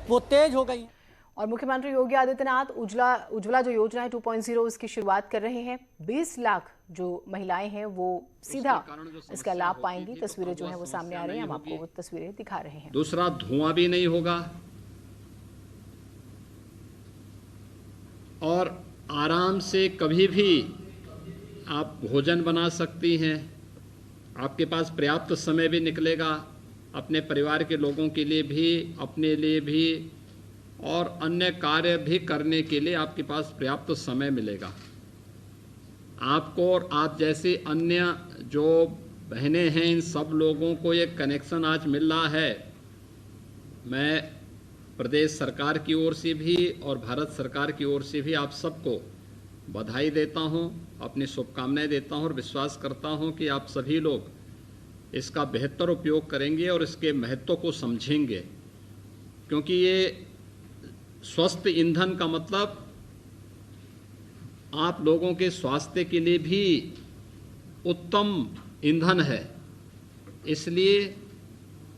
वो तेज हो गई। और मुख्यमंत्री योगी आदित्यनाथ उज्ज्वला जो योजना है 2.0 इसकी शुरुआत कर रहे हैं। 20 लाख जो महिलाएं हैं वो सीधा इसका लाभ पाएंगी। तस्वीरें जो हैं वो सामने आ रही हैं, हम आपको वो तस्वीरें दिखा रहे हैं। दूसरा, धुआं भी नहीं होगा और आराम से कभी भी आप भोजन बना सकती हैं। आपके पास पर्याप्त समय भी निकलेगा अपने परिवार के लोगों के लिए भी, अपने लिए भी, और अन्य कार्य भी करने के लिए आपके पास पर्याप्त समय मिलेगा। आपको और आप जैसे अन्य जो बहनें हैं, इन सब लोगों को ये कनेक्शन आज मिल रहा है। मैं प्रदेश सरकार की ओर से भी और भारत सरकार की ओर से भी आप सबको बधाई देता हूं, अपनी शुभकामनाएं देता हूं और विश्वास करता हूं कि आप सभी लोग इसका बेहतर उपयोग करेंगे और इसके महत्व को समझेंगे, क्योंकि ये स्वस्थ ईंधन का मतलब आप लोगों के स्वास्थ्य के लिए भी उत्तम ईंधन है। इसलिए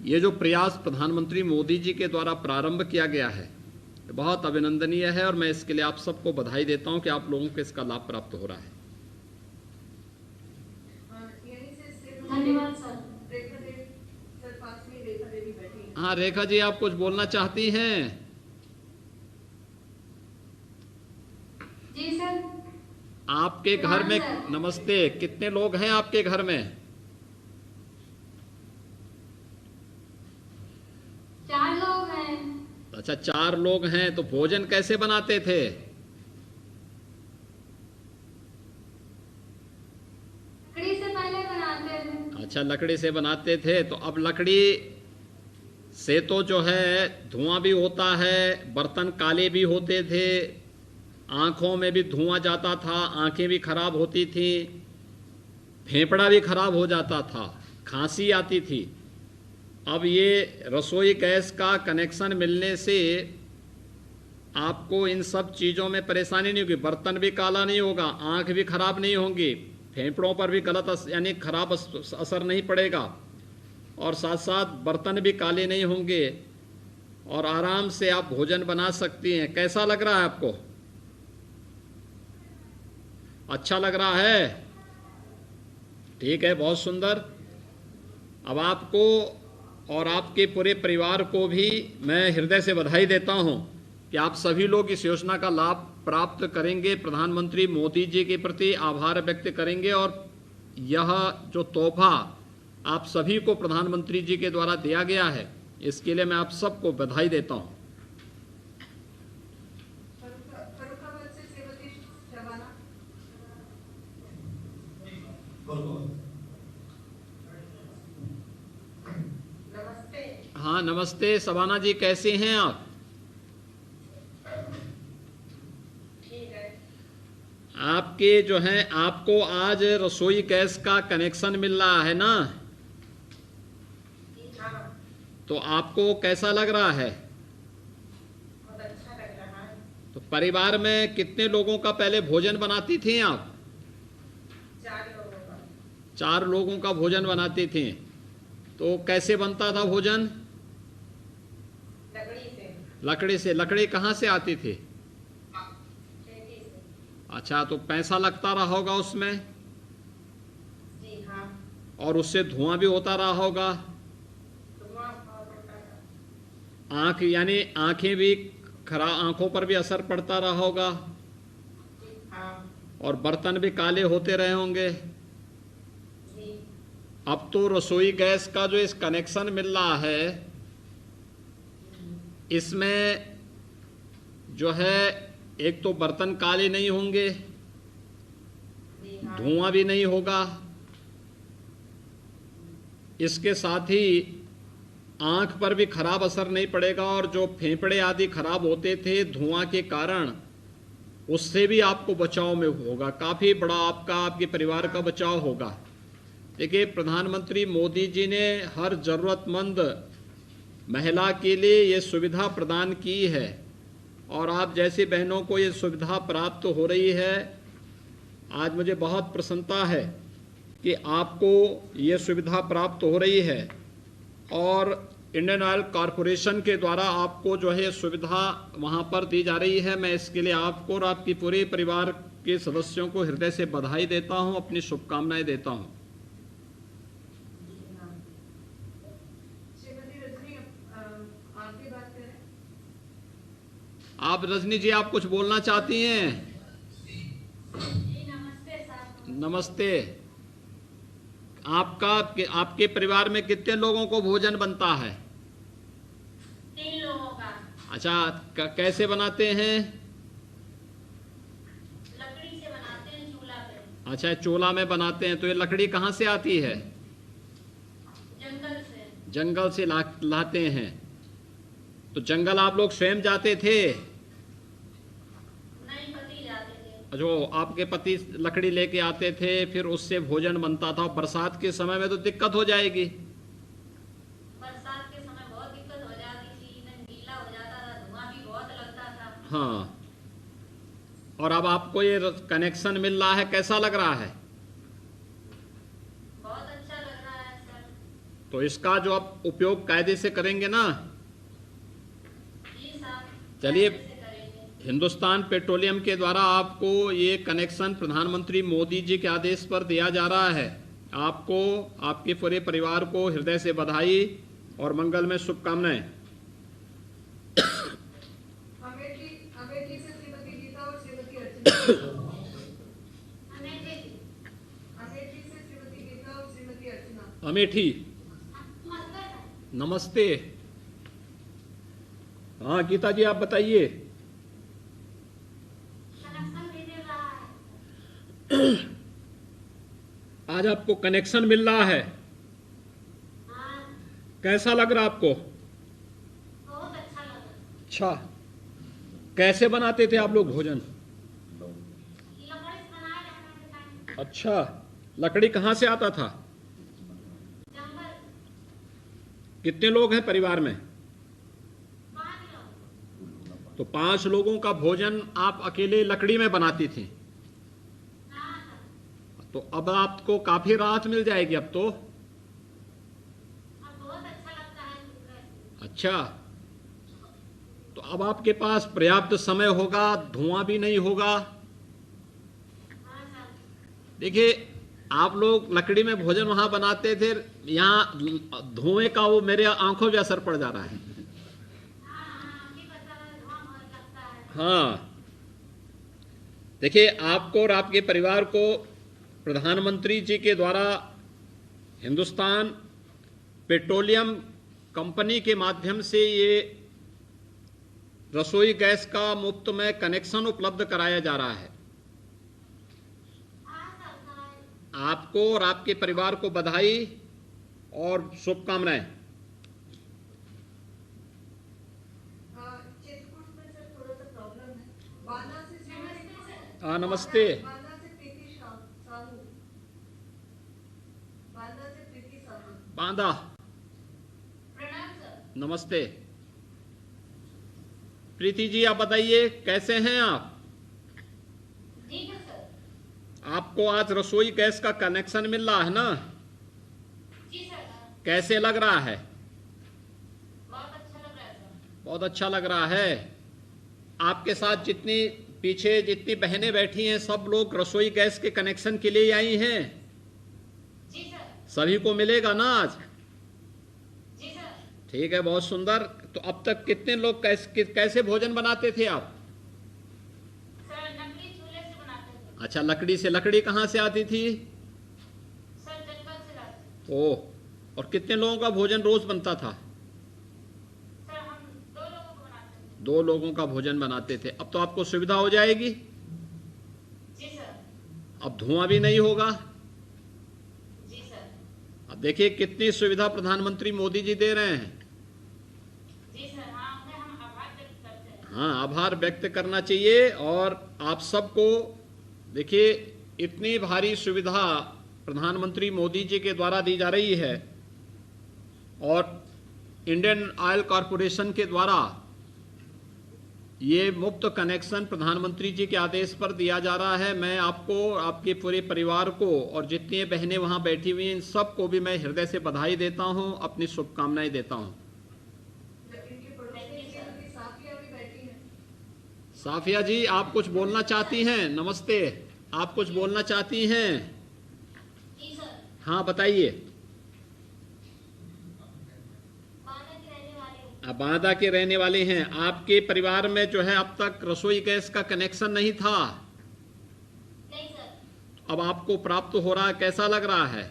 ये जो प्रयास प्रधानमंत्री मोदी जी के द्वारा प्रारंभ किया गया है बहुत अभिनंदनीय है और मैं इसके लिए आप सबको बधाई देता हूं कि आप लोगों को इसका लाभ प्राप्त हो रहा है। धन्यवाद सर। हाँ रेखा जी, आप कुछ बोलना चाहती हैं? जी सर। आपके घर में, नमस्ते, कितने लोग हैं आपके घर में? 4 लोग हैं। अच्छा, 4 लोग हैं, तो भोजन कैसे बनाते थे? लकड़ी से पहले बनाते थे। अच्छा, लकड़ी से बनाते थे। तो अब लकड़ी से तो जो है धुआं भी होता है, बर्तन काले भी होते थे, आँखों में भी धुआं जाता था, आँखें भी खराब होती थी, फेफड़ा भी खराब हो जाता था, खांसी आती थी। अब ये रसोई गैस का कनेक्शन मिलने से आपको इन सब चीज़ों में परेशानी नहीं होगी। बर्तन भी काला नहीं होगा, आँख भी खराब नहीं होंगी, फेफड़ों पर भी गलत यानी खराब असर नहीं पड़ेगा, और साथ साथ बर्तन भी काले नहीं होंगे और आराम से आप भोजन बना सकती हैं। कैसा लग रहा है आपको? अच्छा लग रहा है? ठीक है, बहुत सुंदर। अब आपको और आपके पूरे परिवार को भी मैं हृदय से बधाई देता हूं कि आप सभी लोग इस योजना का लाभ प्राप्त करेंगे, प्रधानमंत्री मोदी जी के प्रति आभार व्यक्त करेंगे और यह जो तोहफा आप सभी को प्रधानमंत्री जी के द्वारा दिया गया है, इसके लिए मैं आप सबको बधाई देता हूं। हाँ नमस्ते शबाना जी, कैसे हैं आप? ठीक है। आपके जो हैं, आपको आज रसोई गैस का कनेक्शन मिल रहा है ना? तो आपको कैसा लग रहा है? बहुत अच्छा लग रहा है। तो परिवार में कितने लोगों का पहले भोजन बनाती थी आप? 4 लोगों का। 4 लोगों का भोजन बनाती थी। तो कैसे बनता था भोजन? लकड़ी से। लकड़ी से। लकड़ी कहाँ से आती थी? खेती से। अच्छा, तो पैसा लगता रहा होगा उसमें? जी हाँ। और उससे धुआं भी होता रहा होगा? धुआं बहुत होता था। आँख यानी आँखें भी खराब, आँखों पर भी असर पड़ता रहा होगा जी हाँ। और बर्तन भी काले होते रहे होंगे। जी। अब तो रसोई गैस का जो इस कनेक्शन मिल रहा है, इसमें जो है एक तो बर्तन काले नहीं होंगे, जी हाँ। धुआं भी नहीं होगा, इसके साथ ही आँख पर भी खराब असर नहीं पड़ेगा और जो फेफड़े आदि खराब होते थे धुआं के कारण, उससे भी आपको बचाव में होगा, काफ़ी बड़ा आपका, आपके परिवार का बचाव होगा। देखिए, प्रधानमंत्री मोदी जी ने हर ज़रूरतमंद महिला के लिए ये सुविधा प्रदान की है और आप जैसी बहनों को ये सुविधा प्राप्त हो रही है। आज मुझे बहुत प्रसन्नता है कि आपको ये सुविधा प्राप्त हो रही है और इंडियन ऑयल कॉरपोरेशन के द्वारा आपको जो है सुविधा वहां पर दी जा रही है। मैं इसके लिए आपको और आपकी पूरे परिवार के सदस्यों को हृदय से बधाई देता हूं, अपनी शुभकामनाएं देता हूं। श्रीमती रजनी, आप भी बात करें। आप रजनी जी, आप कुछ बोलना चाहती हैं? नमस्ते साहब। नमस्ते। आपके परिवार में कितने लोगों को भोजन बनता है? 3 लोगों का। अच्छा, कैसे बनाते हैं? लकड़ी से बनाते हैं, चूल्हा पे। अच्छा, चूल्हा में बनाते हैं। तो ये लकड़ी कहाँ से आती है? जंगल से। जंगल से लाते हैं। तो जंगल आप लोग स्वयं जाते थे? नहीं, पति जाते थे। जो आपके पति लकड़ी लेके आते थे, फिर उससे भोजन बनता था। बरसात के समय में तो दिक्कत हो जाएगी। बरसात के समय बहुत दिक्कत हो जाती थी, एकदम गीला हो जाता था, धुआं भी बहुत लगता था। हाँ, और अब आपको ये कनेक्शन मिल रहा है, कैसा लग रहा है? बहुत अच्छा लग रहा है सर। तो इसका जो आप उपयोग कायदे से करेंगे ना? जी साहब। चलिए, कैसे करेंगे? हिंदुस्तान पेट्रोलियम के द्वारा आपको ये कनेक्शन प्रधानमंत्री मोदी जी के आदेश पर दिया जा रहा है। आपको, आपके पूरे परिवार को हृदय से बधाई और मंगलमय शुभकामनाएं। अमेठी से श्रीमती गीता और श्रीमती अर्चना। अमेठी। अमेठी से श्रीमती गीता और श्रीमती अर्चना। अमेठी, नमस्ते। हाँ गीता जी, आप बताइए। कनेक्शन भी मिल रहा है। आज आपको कनेक्शन मिल रहा है, हाँ, कैसा लग रहा आपको? बहुत अच्छा लग रहा। अच्छा, कैसे बनाते थे आप लोग भोजन? लकड़ी से बनाए जाते थे। अच्छा, लकड़ी कहाँ से आता था? जंगल। कितने लोग हैं परिवार में? 5 लोग। तो 5 लोगों का भोजन आप अकेले लकड़ी में बनाती थी। हाँ सर। तो अब आपको काफी राहत मिल जाएगी अब तो। अब बहुत अच्छा लगता है सुनकर। अच्छा, तो अब आपके पास पर्याप्त समय होगा, धुआं भी नहीं होगा। हाँ सर। देखिए, आप लोग लकड़ी में भोजन वहां बनाते थे, यहाँ धुएं का वो मेरे आंखों पे असर पड़ जा रहा है। हाँ, की पता है, धुआं बहुत लगता है। हाँ, देखिए, आपको और आपके परिवार को प्रधानमंत्री जी के द्वारा हिंदुस्तान पेट्रोलियम कंपनी के माध्यम से ये रसोई गैस का मुफ्त में कनेक्शन उपलब्ध कराया जा रहा है। हाँ सर, सर। आपको और आपके परिवार को बधाई और शुभकामनाएं। चित्रकूट में सर थोड़ा सा प्रॉब्लम है। बांदा से श्रीमती हाँ, नमस्ते। बांदा से प्रीति साहू। बांदा से प्रीति साहू। बांदा, प्रणाम सर। नमस्ते। प्रीति जी, आप बताइए, कैसे हैं आप? ठीक है सर। आपको आज रसोई गैस का कनेक्शन मिल रहा है ना? जी सर। कैसे लग रहा है? बहुत अच्छा लग रहा है सर। बहुत अच्छा लग रहा है। आपके साथ जितनी बहनें बैठी हैं, सब लोग रसोई गैस के कनेक्शन के लिए आई हैं। जी सर। सभी को मिलेगा ना आज? जी सर। ठीक है, बहुत सुंदर। तो अब तक कितने लोग कैसे भोजन बनाते थे आप? सर, लकड़ी चूल्हे से बनाते थे। अच्छा, लकड़ी से। लकड़ी कहाँ से आती थी? सर, जंगल से लाते। ओह, और कितने लोगों का भोजन रोज बनता था? सर, हम 2 लोगों को बनाते थे। 2 लोगों का भोजन बनाते थे। अब तो आपको सुविधा हो जाएगी। जी सर। अब धुआं भी नहीं होगा। जी सर। अब देखिए कितनी सुविधा प्रधानमंत्री मोदी जी दे रहे हैं। जी सर। हाँ, उन्हें हम आभार व्यक्त करते हैं। हाँ, आभार व्यक्त करना चाहिए। और आप सबको देखिए, इतनी भारी सुविधा प्रधानमंत्री मोदी जी के द्वारा दी जा रही है और इंडियन ऑयल कॉरपोरेशन के द्वारा ये मुफ्त कनेक्शन प्रधानमंत्री जी के आदेश पर दिया जा रहा है। मैं आपको, आपके पूरे परिवार को और जितनी बहनें वहां बैठी हुई हैं, इन सबको भी मैं हृदय से बधाई देता हूं, अपनी शुभकामनाएं देता हूं। साफिया जी, आप कुछ बोलना चाहती हैं? नमस्ते, आप कुछ बोलना चाहती हैं? जी सर। हाँ बताइए। बांदा की रहने वाली हूँ। आप बांदा के रहने वाले हैं। आपके परिवार में जो है अब तक रसोई गैस का कनेक्शन नहीं था, नहीं सर। अब आपको प्राप्त हो रहा है, कैसा लग रहा है?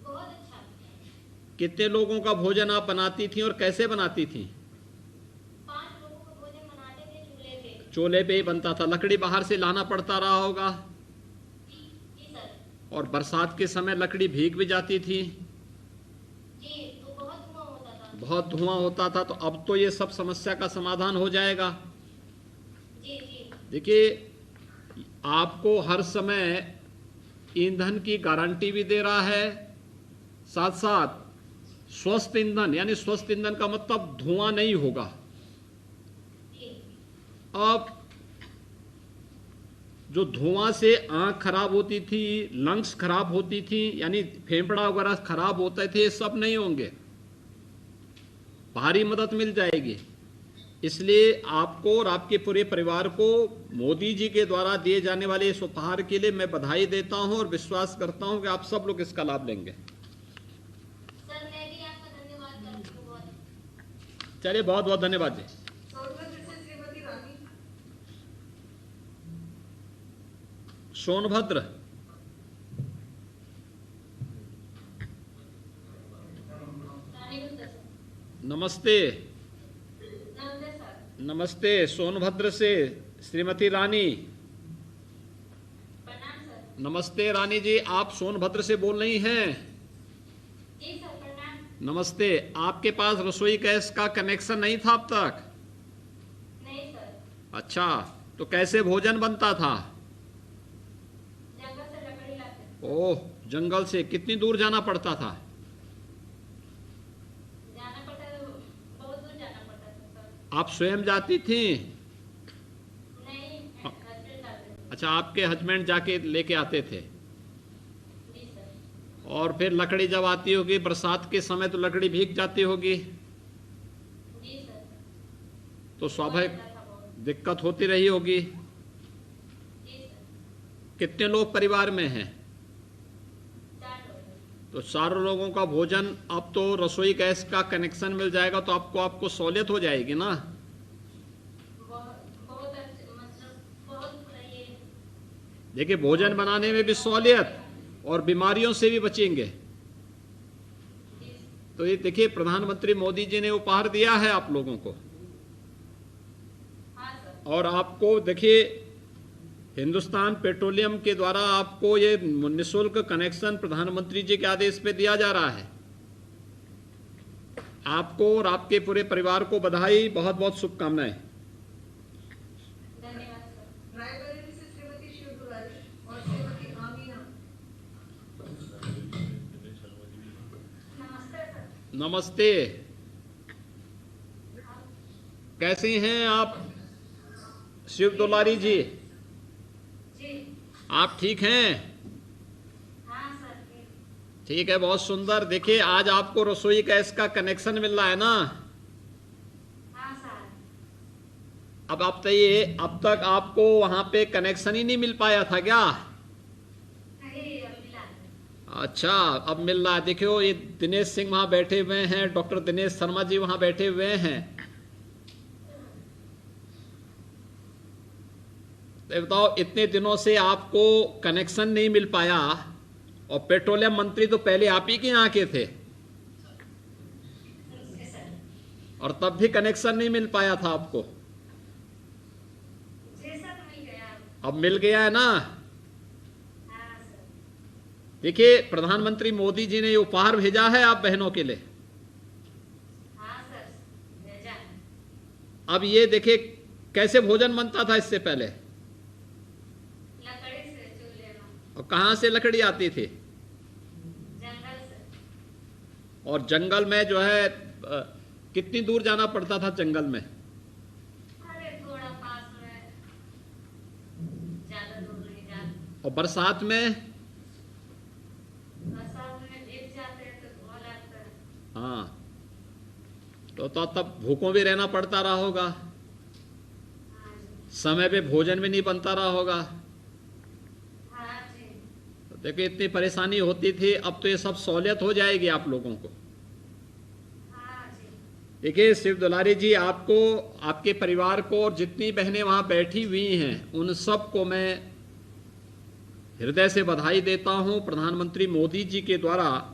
बहुत अच्छा। कितने लोगों का भोजन आप बनाती थी और कैसे बनाती थी? 5 लोगों का भोजन बनाते थे चूल्हे पे। चूल्हे पे ही बनता था, लकड़ी बाहर से लाना पड़ता रहा होगा, जी सर। और बरसात के समय लकड़ी भीग भी जाती थी, जी, तो बहुत धुआं होता था। बहुत धुआं होता था। तो अब तो ये सब समस्या का समाधान हो जाएगा। जी जी। देखिए, आपको हर समय ईंधन की गारंटी भी दे रहा है, साथ साथ स्वस्थ ईंधन, यानी स्वस्थ ईंधन का मतलब धुआं नहीं होगा। जी अब जो धुआं से आंख खराब होती थी, लंग्स खराब होती थी, यानी फेफड़ा वगैरह खराब होते थे, ये सब नहीं होंगे, भारी मदद मिल जाएगी। इसलिए आपको और आपके पूरे परिवार को मोदी जी के द्वारा दिए जाने वाले इस उपहार के लिए मैं बधाई देता हूं और विश्वास करता हूं कि आप सब लोग इसका लाभ लेंगे। सर, मैं भी आपका धन्यवाद करती हूँ बहुत। चलिए, बहुत बहुत धन्यवाद जी। सोनभद्र से श्रीमती रानी। सोनभद्र, रानीगंज सर। नमस्ते। नमस्ते सर। नमस्ते, सोनभद्र से श्रीमती रानी। प्रणाम सर। नमस्ते रानी जी, आप सोनभद्र से बोल रही हैं? जी सर, प्रणाम। नमस्ते। आपके पास रसोई गैस का कनेक्शन नहीं था अब तक? नहीं सर। अच्छा, तो कैसे भोजन बनता था? जंगल से लकड़ी लाते। ओह, जंगल से कितनी दूर जाना पड़ता था? जाना पड़ता था, बहुत दूर जाना पड़ता था सर। आप स्वयं जाती थी? नहीं, हस्बैंड लाते। अच्छा, आपके हस्बैंड जाके लेके आते थे। जी सर। और फिर लकड़ी जब आती होगी बरसात के समय तो लकड़ी भीग जाती होगी, जी सर। तो स्वाभाविक बहुत था बहुत। दिक्कत होती रही होगी। जी सर। कितने लोग परिवार में हैं? 4 लोग। तो 4 लोगों का भोजन, अब तो रसोई गैस का कनेक्शन मिल जाएगा तो आपको सहूलियत हो जाएगी ना। बहुत अच्छे, मतलब बहुत ये। देखिए, भोजन बनाने में भी सहूलियत और बीमारियों से भी बचेंगे। जी तो ये देखिए, प्रधानमंत्री मोदी जी ने उपहार दिया है आप लोगों को, हाँ सर। और आपको देखिए हिंदुस्तान पेट्रोलियम के द्वारा आपको ये निःशुल्क कनेक्शन प्रधानमंत्री जी के आदेश पे दिया जा रहा है। आपको और आपके पूरे परिवार को बधाई, बहुत बहुत शुभकामनाएं। धन्यवाद सर। रायबरेली से श्रीमती शिव दुलारी और श्रीमती आमीना। नमस्ते सर। नमस्ते, कैसी हैं आप शिव दुलारी जी? जी। आप ठीक हैं? हाँ सर। ठीक है, बहुत सुंदर। देखिए, आज आपको रसोई गैस का कनेक्शन मिल रहा है ना। हाँ सर। अब आप बताइए, अब तक आपको वहां पे कनेक्शन ही नहीं मिल पाया था क्या? नहीं, अब मिला। अच्छा, अब मिल रहा है। देखियो, ये दिनेश सिंह वहां बैठे हुए हैं, डॉक्टर दिनेश शर्मा जी वहां बैठे हुए हैं। तो बताओ, इतने दिनों से आपको कनेक्शन नहीं मिल पाया, और पेट्रोलियम मंत्री तो पहले आप ही के यहाँ के थे, और तब भी कनेक्शन नहीं मिल पाया था आपको। जी सर, मिल गया। अब मिल गया है ना। हाँ सर। देखिए, प्रधानमंत्री मोदी जी ने ये उपहार भेजा है आप बहनों के लिए। हाँ सर, भेजा है। अब ये देखिए, कैसे भोजन बनता था इससे पहले, लकड़ी से चूल्हे में। और कहाँ से लकड़ी आती थी? जंगल से। और जंगल में जो है कितनी दूर जाना पड़ता था जंगल में? अरे थोड़ा पास में, ज्यादा दूर नहीं जाते। और बरसात में? बरसात में भीग जाते हैं तो धुआं लगता है। हाँ, तो तब भूखों भी रहना पड़ता रहा होगा। हाँ जी। समय पे भोजन भी नहीं बनता रहा होगा। हाँ जी। तो देखिए इतनी परेशानी होती थी, अब तो ये सब सहूलियत हो जाएगी आप लोगों को। हाँ जी। देखिए शिव दुलारी जी, आपको, आपके परिवार को और जितनी बहनें वहाँ बैठी हुई हैं उन सब को मैं हृदय से बधाई देता हूँ। प्रधानमंत्री मोदी जी के द्वारा